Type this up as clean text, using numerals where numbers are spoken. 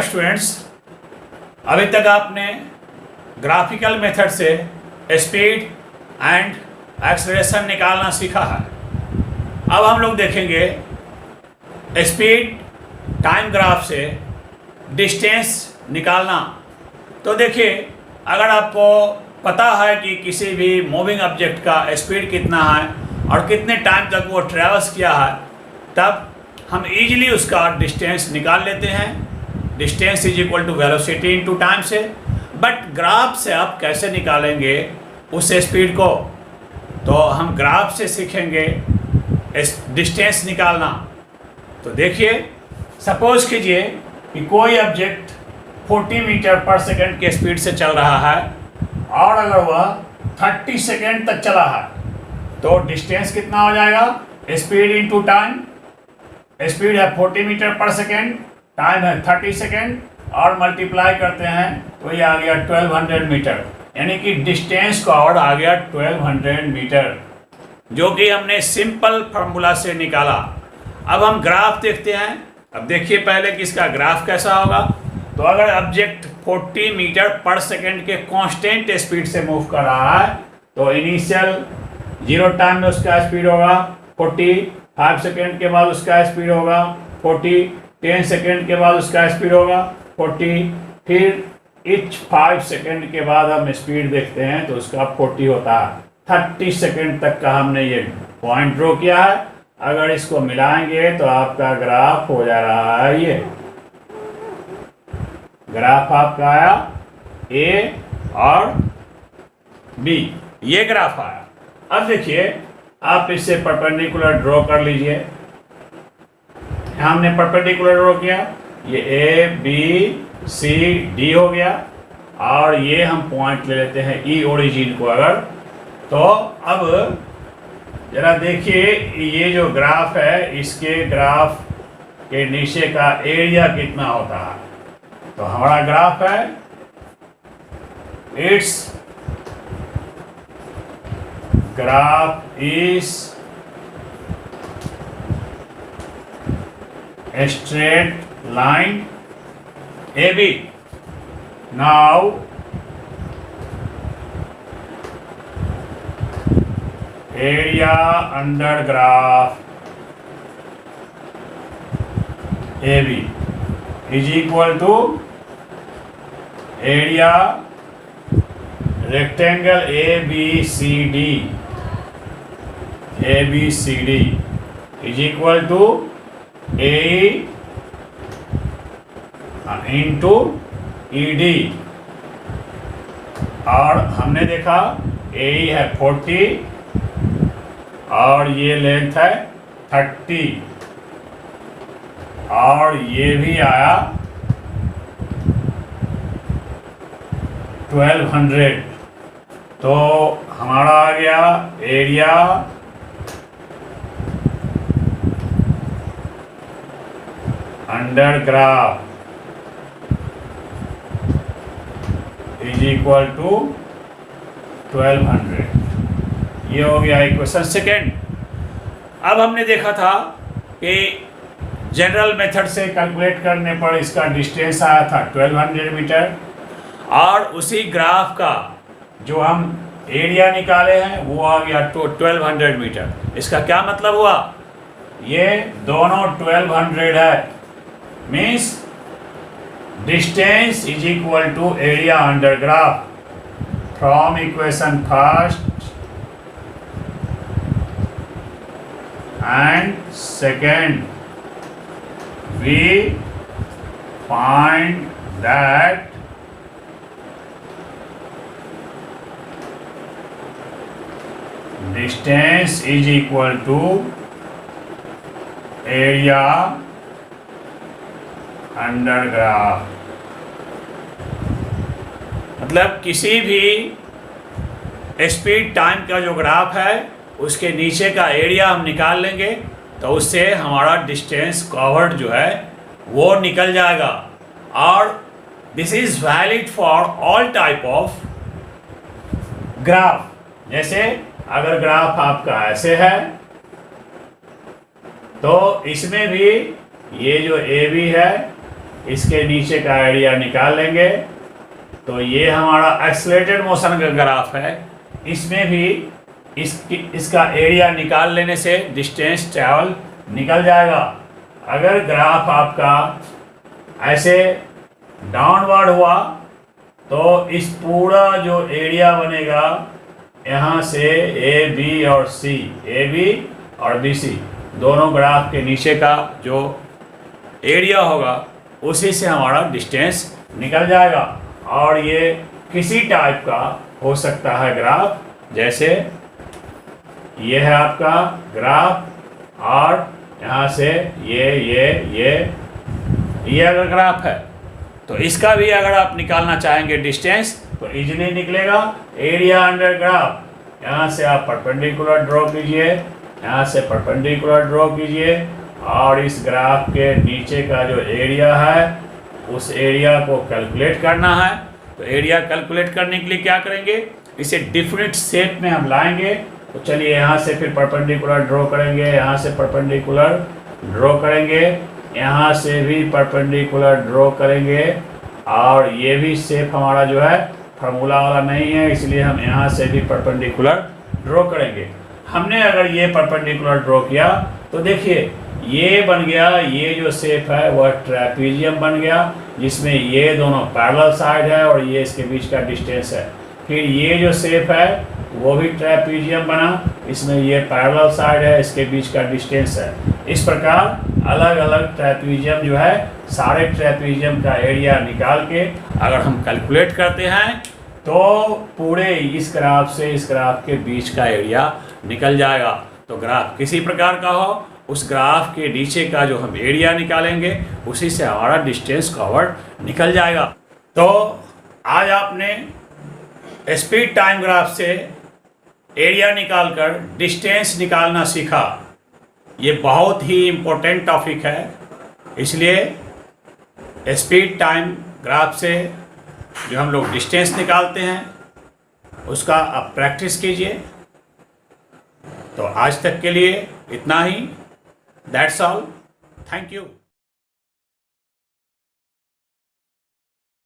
Students, अभी तक आपने ग्राफिकल मेथड से स्पीड एंड एक्सेलरेशन निकालना सीखा है। अब हम लोग देखेंगे स्पीड टाइम ग्राफ से डिस्टेंस निकालना। तो देखिए, अगर आपको पता है कि किसी भी मूविंग ऑब्जेक्ट का स्पीड कितना है और कितने टाइम तक वो ट्रैवल्स किया है, तब हम इजीली उसका डिस्टेंस निकाल लेते हैं। Distance is equal to velocity into time से। बट ग्राफ से आप कैसे निकालेंगे उस स्पीड को, तो हम ग्राफ से सीखेंगे डिस्टेंस निकालना। तो देखिए, सपोज कीजिए कि कोई ऑब्जेक्ट 40 मीटर पर सेकंड के स्पीड से चल रहा है और अगर वह 30 सेकंड तक चला है, तो डिस्टेंस कितना हो जाएगा? Speed into time. स्पीड है 40 मीटर पर सेकेंड, टाइम है 30 सेकेंड और मल्टीप्लाई करते हैं तो ये आ गया 1200 मीटर, यानी कि डिस्टेंस कवर्ड आ गया 1200 मीटर, जो कि हमने सिंपल फार्मूला से निकाला। अब हम ग्राफ देखते हैं। अब देखिए पहले कि इसका ग्राफ कैसा होगा। तो अगर ऑब्जेक्ट 40 मीटर पर सेकेंड के कांस्टेंट स्पीड से मूव कर रहा है, तो इनिशियल 0 टाइम में उसका स्पीड होगा 40, 5 सेकेंड के बाद उसका स्पीड होगा 40, 10 सेकेंड के बाद उसका स्पीड होगा 40, फिर इच 5 सेकेंड के बाद हम स्पीड देखते हैं तो उसका 40 होता है। 30 सेकेंड तक का हमने ये पॉइंट ड्रॉ किया है। अगर इसको मिलाएंगे तो आपका ग्राफ हो जा रहा है, ये ग्राफ आपका आया ए और बी, ये ग्राफ आया। अब देखिए, आप इससे परपेंडिकुलर ड्रॉ कर लीजिए। हमने परपेंडिकुलर ड्रॉ किया, ये ए बी सी डी हो गया और ये हम पॉइंट ले लेते हैं ई ओरिजिन को। अगर तो अब जरा देखिए, ये जो ग्राफ है, इसके ग्राफ के नीचे का एरिया कितना होता है। तो हमारा ग्राफ है, it's graph is a straight line AB. Now area under graph AB is equal to area rectangle ABCD. ABCD is equal to A into ED, और हमने देखा ए है 40 और ये लेंथ है 30 और ये भी आया 1200। तो हमारा आ गया area under graph is equal to 1200। ये हो गया इक्वेशन सेकेंड। अब हमने देखा था कि जनरल मेथड से कैलकुलेट करने पर इसका डिस्टेंस आया था 1200 मीटर, और उसी ग्राफ का जो हम एरिया निकाले हैं वो आ गया 1200 मीटर। इसका क्या मतलब हुआ? ये दोनों 1200 है, means distance is equal to area under graph. From equation first and second we find that distance is equal to area under graph. मतलब किसी भी स्पीड टाइम का जो ग्राफ है उसके नीचे का एरिया हम निकाल लेंगे, तो उससे हमारा डिस्टेंस कवर्ड जो है वो निकल जाएगा। और this is valid for all type of graph. जैसे अगर ग्राफ आपका ऐसे है तो इसमें भी ये जो ए बी है इसके नीचे का एरिया निकाल लेंगे। तो ये हमारा एक्सेलरेटेड मोशन का ग्राफ है। इसमें भी इसका एरिया निकाल लेने से डिस्टेंस ट्रैवल निकल जाएगा। अगर ग्राफ आपका ऐसे डाउनवर्ड हुआ तो इस पूरा जो एरिया बनेगा यहाँ से ए बी और सी, ए बी और बी सी दोनों ग्राफ के नीचे का जो एरिया होगा उसी से हमारा डिस्टेंस निकल जाएगा। और ये किसी टाइप का हो सकता है ग्राफ, जैसे ये है आपका ग्राफ और यहाँ से ये अगर ग्राफ है तो इसका भी अगर आप निकालना चाहेंगे डिस्टेंस तो इजीली निकलेगा। एरिया अंडर ग्राफ, यहाँ से आप परपेंडिकुलर ड्रॉ कीजिए, यहाँ से परपेंडिकुलर ड्रॉ कीजिए और इस ग्राफ के नीचे का जो एरिया है उस एरिया को कैलकुलेट करना है। तो एरिया कैलकुलेट करने के लिए क्या करेंगे, इसे डिफरेंट शेप में हम लाएंगे। तो चलिए यहाँ से फिर परपेंडिकुलर ड्रॉ करेंगे, यहाँ से परपेंडिकुलर ड्रॉ करेंगे, यहाँ से भी परपेंडिकुलर ड्रॉ करेंगे और ये भी शेप हमारा जो है फार्मूला वाला नहीं है, इसलिए हम यहाँ से भी परपेंडिकुलर ड्रॉ करेंगे। हमने अगर ये परपेंडिकुलर ड्रॉ किया तो देखिए ये बन गया, ये जो शेप है वह ट्रेपीजियम बन गया, जिसमें ये दोनों पैरेलल साइड है और ये इसके बीच का डिस्टेंस है। फिर ये जो शेप है वो भी ट्रेपीजियम बना, इसमें ये पैरेलल साइड है, इसके बीच का डिस्टेंस है। इस प्रकार अलग अलग ट्रेपीजियम जो है, सारे ट्रेपीजियम का एरिया निकाल के अगर हम कैलकुलेट करते हैं तो पूरे इस ग्राफ से इस ग्राफ के बीच का एरिया निकल जाएगा। तो ग्राफ किसी प्रकार का हो, उस ग्राफ के नीचे का जो हम एरिया निकालेंगे उसी से हमारा डिस्टेंस कवर्ड निकल जाएगा। तो आज आपने स्पीड टाइम ग्राफ से एरिया निकालकर डिस्टेंस निकालना सीखा। ये बहुत ही इम्पोर्टेंट टॉपिक है, इसलिए स्पीड टाइम ग्राफ से जो हम लोग डिस्टेंस निकालते हैं उसका आप प्रैक्टिस कीजिए। तो आज तक के लिए इतना ही। That's all. Thank you.